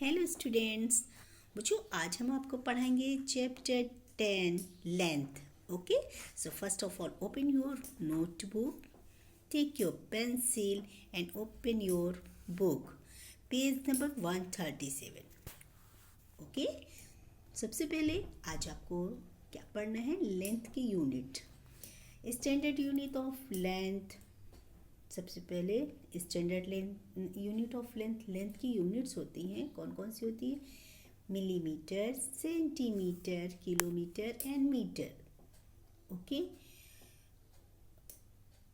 Hello students. बच्चों आज हम आपको पढ़ाएंगे chapter 10 length. Okay, so first of all open your notebook, take your pencil and open your book, page number 137। Okay, सबसे पहले आज आपको क्या पढ़ना है? लेंथ की unit, standard unit of length. सबसे पहले standard length, unit of length. Length की यूनिट्स होती हैं, कौन कौन सी होती है? Millimetre, centimetre, kilometre and metre. Okay,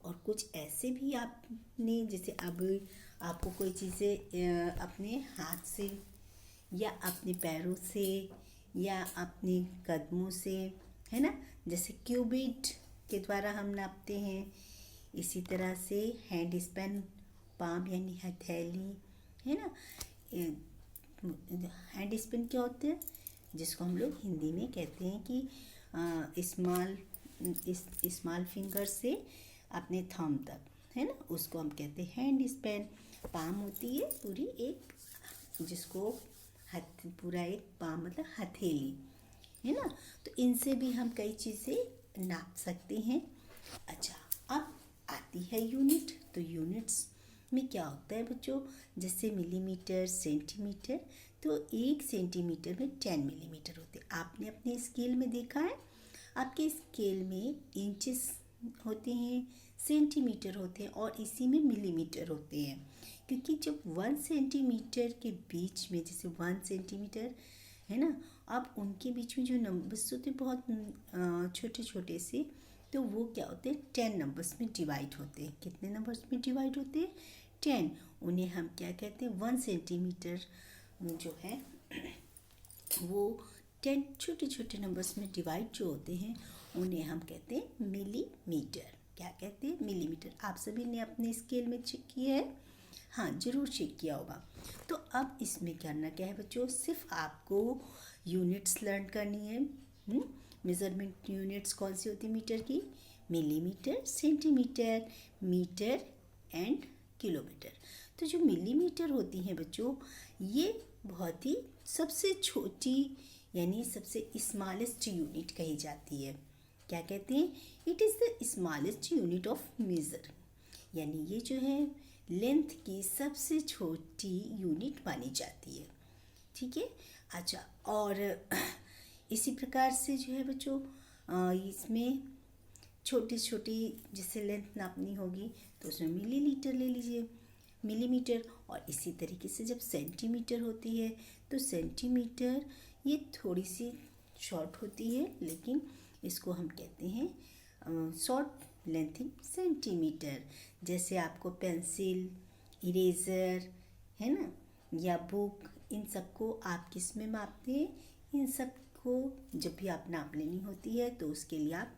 और कुछ ऐसे भी आपने, जैसे अब आपको कोई चीज़ें अपने हाथ से या अपने पैरों से या अपने कदमों से, है ना, जैसे क्यूबिट के द्वारा हम नापते हैं। इसी तरह से हैंड स्पेन, पाम यानी हथेली, है ना। हैंड स्पेन क्या होते हैं? जिसको हम लोग हिंदी में कहते हैं कि स्मॉल फिंगर से अपने थंब तक, है ना, उसको हम कहते हैं हैंड स्पेन। पाम होती है पूरी एक, जिसको पूरा एक पाम मतलब हथेली, है ना। तो इनसे भी हम कई चीज़ें नाप सकते हैं। अच्छा, अब आती है यूनिट। तो यूनिट्स में क्या होता है बच्चों? जैसे मिलीमीटर, सेंटीमीटर। तो 1 सेंटीमीटर में 10 मिलीमीटर होते हैं। आपने अपने स्केल में देखा है, आपके स्केल में इंचेस होते हैं, सेंटीमीटर होते हैं और इसी में मिलीमीटर होते हैं। क्योंकि जब 1 सेंटीमीटर के बीच में, जैसे 1 सेंटीमीटर है ना, अब उनके बीच में जो नंबर्स होते हैं बहुत छोटे छोटे से, तो वो क्या होते हैं? 10 नंबर्स में डिवाइड होते हैं। कितने नंबर्स में डिवाइड होते हैं? 10। उन्हें हम क्या कहते हैं? 1 सेंटीमीटर जो है वो 10 छोटे छोटे नंबर्स में डिवाइड जो होते हैं, उन्हें हम कहते हैं मिलीमीटर। क्या कहते हैं? मिलीमीटर। आप सभी ने अपने स्केल में चेक किया है? हाँ, ज़रूर चेक किया होगा। तो अब इसमें करना क्या है बच्चों? सिर्फ आपको यूनिट्स लर्न करनी है। मेज़रमेंट यूनिट्स कौन सी होती है मीटर की? Millimetre, centimetre, metre and kilometre. तो जो मिलीमीटर होती हैं बच्चों, ये बहुत ही सबसे छोटी यानी सबसे स्मॉलेस्ट यूनिट कही जाती है। क्या कहते हैं? It is the smallest unit of measure, यानी ये जो है लेंथ की सबसे छोटी यूनिट मानी जाती है। ठीक है। अच्छा, और इसी प्रकार से जो है बच्चों, इसमें छोटी छोटी जिससे लेंथ नापनी होगी तो उसमें मिलीलीटर ले लीजिए, मिलीमीटर। और इसी तरीके से जब सेंटीमीटर होती है तो सेंटीमीटर ये थोड़ी सी शॉर्ट होती है, लेकिन इसको हम कहते हैं शॉर्ट लेंथ इन सेंटीमीटर। जैसे आपको पेंसिल, इरेज़र, है ना, या बुक, इन सबको आप किस में मापते हैं? इन सबको जब भी आप नाप लेनी होती है तो उसके लिए आप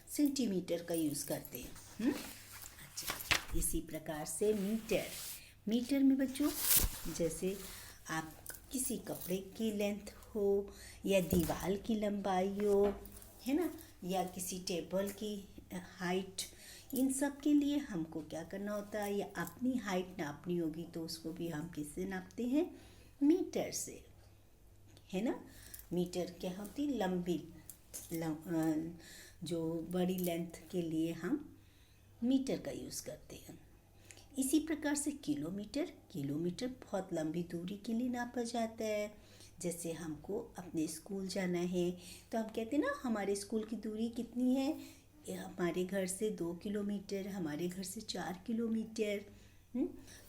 सेंटीमीटर का यूज़ करते हैं। अच्छा, इसी प्रकार से मीटर। मीटर में बच्चों, जैसे आप किसी कपड़े की लेंथ हो या दीवार की लंबाई हो, है ना, या किसी टेबल की हाइट, इन सब के लिए हमको क्या करना होता है? या अपनी हाइट नापनी होगी तो उसको भी हम किससे नापते हैं? मीटर से, है ना। मीटर क्या होती? लंबी जो बड़ी लेंथ के लिए हम मीटर का यूज़ करते हैं। इसी प्रकार से किलोमीटर। किलोमीटर बहुत लंबी दूरी के लिए नापा जाता है। जैसे हमको अपने स्कूल जाना है तो हम कहते हैं ना, हमारे स्कूल की दूरी कितनी है? हमारे घर से 2 किलोमीटर, हमारे घर से 4 किलोमीटर।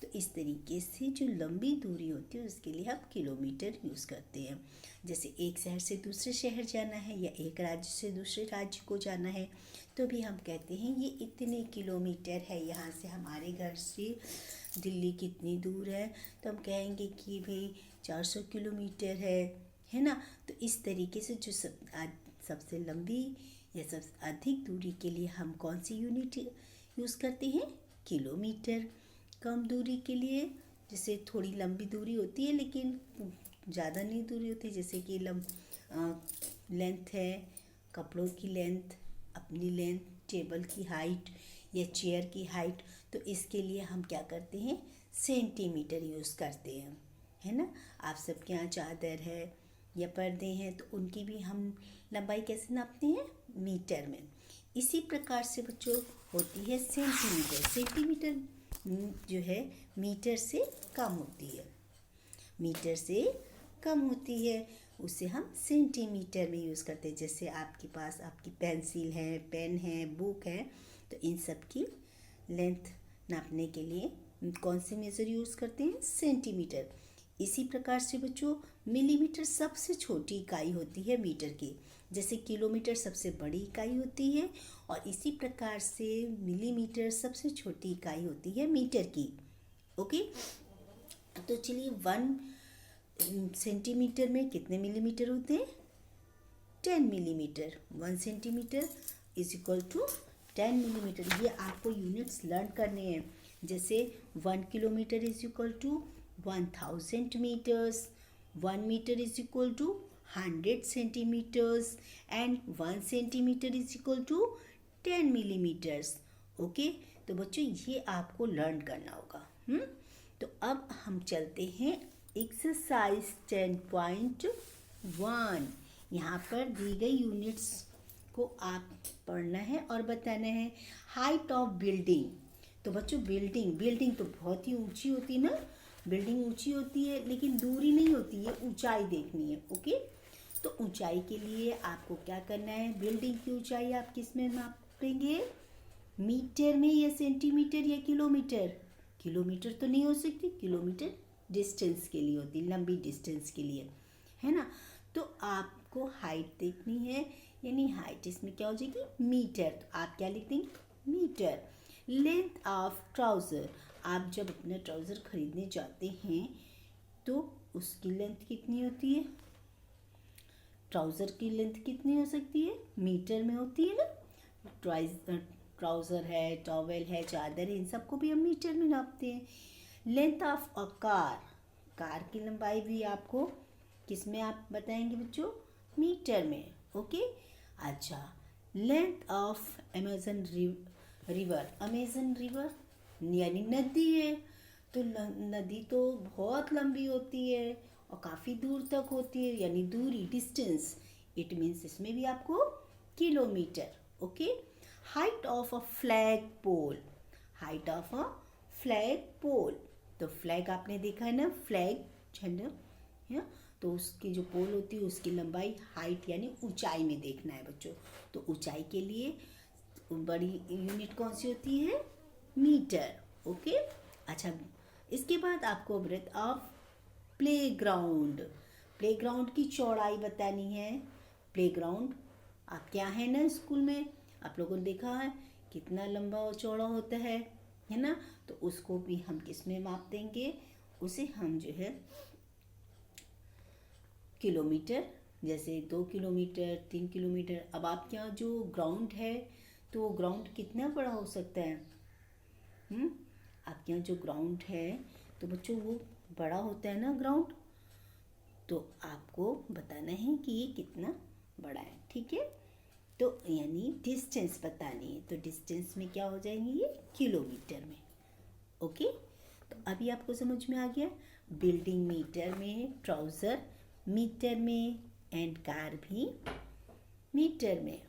तो इस तरीके से जो लंबी दूरी होती है उसके लिए हम किलोमीटर यूज़ करते हैं। जैसे एक शहर से दूसरे शहर जाना है या एक राज्य से दूसरे राज्य को जाना है तो भी हम कहते हैं ये इतने किलोमीटर है। यहाँ से हमारे घर से दिल्ली कितनी दूर है? तो हम कहेंगे कि भाई 400 किलोमीटर है ना। तो इस तरीके से जो सबसे लंबी या सबसे अधिक दूरी के लिए हम कौन सी यूनिट यूज़ करते हैं? किलोमीटर। कम दूरी के लिए, जैसे थोड़ी लंबी दूरी होती है लेकिन ज़्यादा नहीं दूरी होती, जैसे कि लेंथ है, कपड़ों की लेंथ, अपनी लेंथ, टेबल की हाइट या चेयर की हाइट, तो इसके लिए हम क्या करते हैं? सेंटीमीटर यूज़ करते हैं, है ना। आप सबके यहाँ चादर है या पर्दे हैं तो उनकी भी हम लंबाई कैसे नापते हैं, मीटर में। इसी प्रकार से बच्चों होती है सेंटीमीटर। सेंटीमीटर जो है मीटर से कम होती है, मीटर से कम होती है, उसे हम सेंटीमीटर में यूज़ करते हैं। जैसे आपके पास आपकी पेंसिल है, पेन है, बुक है, तो इन सब की लेंथ नापने के लिए कौन से मेज़र यूज़ करते हैं, सेंटीमीटर। इसी प्रकार से बच्चों मिलीमीटर सबसे छोटी इकाई होती है मीटर की, जैसे किलोमीटर सबसे बड़ी इकाई होती है, और इसी प्रकार से मिलीमीटर सबसे छोटी इकाई होती है मीटर की। ओके, तो चलिए 1 सेंटीमीटर में कितने मिलीमीटर होते हैं, 10 millimetre. 1 centimetre is equal to 10 millimetre. ये आपको यूनिट्स लर्न करने हैं। जैसे 1 kilometre is equal to 1000 metres, 1 metre is equal to 100 centimetres, and 1 centimetre is equal to 10 millimetres. Okay, तो बच्चों ये आपको लर्न करना होगा। तो अब हम चलते हैं एक्सरसाइज 10.1। यहाँ पर दी गई यूनिट्स को आप पढ़ना है और बताना है। हाइट ऑफ बिल्डिंग, तो बच्चों बिल्डिंग तो बहुत ही ऊंची होती है ना, बिल्डिंग ऊंची होती है लेकिन दूरी नहीं होती है, ऊंचाई देखनी है। ओके, तो ऊंचाई के लिए आपको क्या करना है, बिल्डिंग की ऊंचाई आप किस में मापेंगे, मीटर में या सेंटीमीटर या किलोमीटर। किलोमीटर तो नहीं हो सकती, किलोमीटर डिस्टेंस के लिए होती, लंबी डिस्टेंस के लिए, है ना। तो आपको हाइट देखनी है, यानी हाइट इसमें क्या हो जाएगी, मीटर। तो आप क्या लिख देंगे, मीटर। लेंथ ऑफ ट्राउज़र, आप जब अपना ट्राउज़र खरीदने जाते हैं तो उसकी लेंथ कितनी होती है, ट्राउज़र की लेंथ कितनी हो सकती है, मीटर में होती है ना। ट्राउज़र है, टॉवेल है, चादर है, इन सबको भी हम मीटर में नापते हैं। Length of a car, car की लंबाई भी आपको किस में आप बताएंगे बच्चों, मीटर में। ओके, अच्छा। Length of Amazon river, Amazon river यानी नदी है, तो नदी तो बहुत लंबी होती है और काफ़ी दूर तक होती है, यानी दूरी, डिस्टेंस। इट मीन्स इसमें भी आपको kilometre. Okay, height of a flag pole, height of a flag pole, तो फ्लैग आपने देखा है ना, फ्लैग झंडा है, तो उसकी जो पोल होती है उसकी लंबाई, हाइट यानी ऊंचाई में देखना है बच्चों। तो ऊंचाई के लिए बड़ी यूनिट कौन सी होती है, मीटर। ओके, अच्छा। इसके बाद आपको ब्रेथ ऑफ प्लेग्राउंड, प्लेग्राउंड की चौड़ाई बतानी है। प्लेग्राउंड आप क्या है ना, स्कूल में आप लोगों ने देखा है कितना लंबा और चौड़ा होता है ना। तो उसको भी हम किस में माप देंगे, उसे हम जो है किलोमीटर, जैसे 2 किलोमीटर, 3 किलोमीटर। अब आपके यहाँ जो ग्राउंड है तो वो ग्राउंड कितना बड़ा हो सकता है, आपके यहाँ जो ग्राउंड है तो बच्चों वो बड़ा होता है ना ग्राउंड, तो आपको बताना है कि ये कितना बड़ा है। ठीक है, तो यानी डिस्टेंस बतानी है, तो डिस्टेंस में क्या हो जाएंगे, ये किलोमीटर में। ओके, तो अभी आपको समझ में आ गया, बिल्डिंग मीटर में, ट्राउज़र मीटर में, एंड कार भी मीटर में।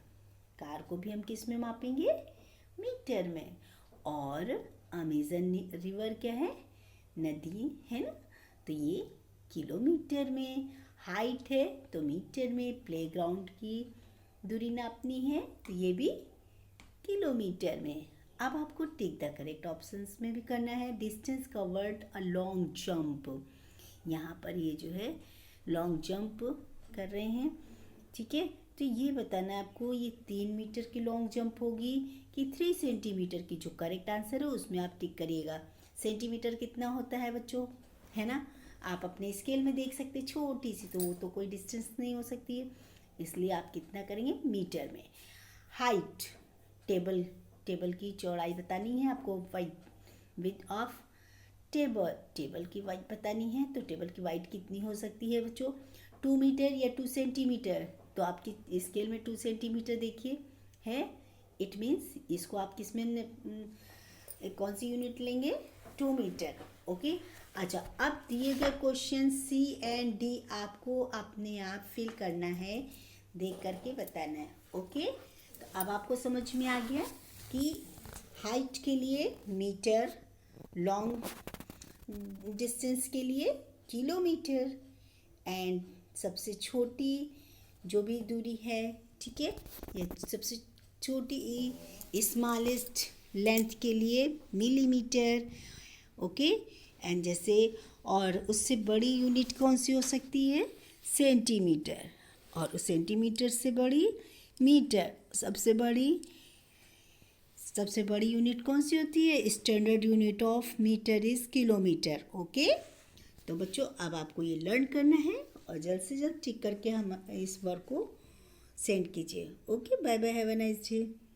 कार को भी हम किस में मापेंगे, मीटर में। और अमेजन रिवर क्या है, नदी है ना, तो ये किलोमीटर में। हाइट है तो मीटर में, प्लेग्राउंड की दूरी नापनी है तो ये भी किलोमीटर में। अब आपको टिक द करेक्ट ऑप्शंस में भी करना है। Distance covered a long jump, यहाँ पर ये जो है लॉन्ग जंप कर रहे हैं, ठीक है। तो ये बताना है आपको, ये 3 मीटर की लॉन्ग जंप होगी कि 3 सेंटीमीटर की। जो करेक्ट आंसर है उसमें आप टिक करिएगा। सेंटीमीटर कितना होता है बच्चों, है ना, आप अपने स्केल में देख सकते, छोटी सी, तो वो तो कोई डिस्टेंस नहीं हो सकती है, इसलिए आप कितना करेंगे, मीटर में। हाइट, टेबल की चौड़ाई बतानी है आपको। विड्थ ऑफ टेबल की वाइड बतानी है, तो टेबल की वाइड कितनी हो सकती है बच्चों, 2 मीटर या 2 सेंटीमीटर। तो आपकी स्केल में 2 सेंटीमीटर देखिए है, इट मीन्स इसको आप किस में कौन सी यूनिट लेंगे, 2 मीटर। ओके, अच्छा, अब दिए गए क्वेश्चन सी एंड डी आपको अपने आप फिल करना है, देख करके बताना है। ओके, तो अब आपको समझ में आ गया कि हाइट के लिए मीटर, लॉन्ग डिस्टेंस के लिए किलोमीटर, एंड सबसे छोटी जो भी दूरी है, ठीक है, ये सबसे छोटी स्मॉलेस्ट लेंथ के लिए मिलीमीटर। ओके, एंड जैसे और उससे बड़ी यूनिट कौन सी हो सकती है, सेंटीमीटर, और उस सेंटीमीटर से बड़ी मीटर, सबसे बड़ी यूनिट कौन सी होती है, standard unit of metre is kilometre. Okay, तो बच्चों अब आपको ये लर्न करना है और जल्द से जल्द ठीक करके हम इस वर्क को सेंड कीजिए। Okay, bye bye, have a nice day.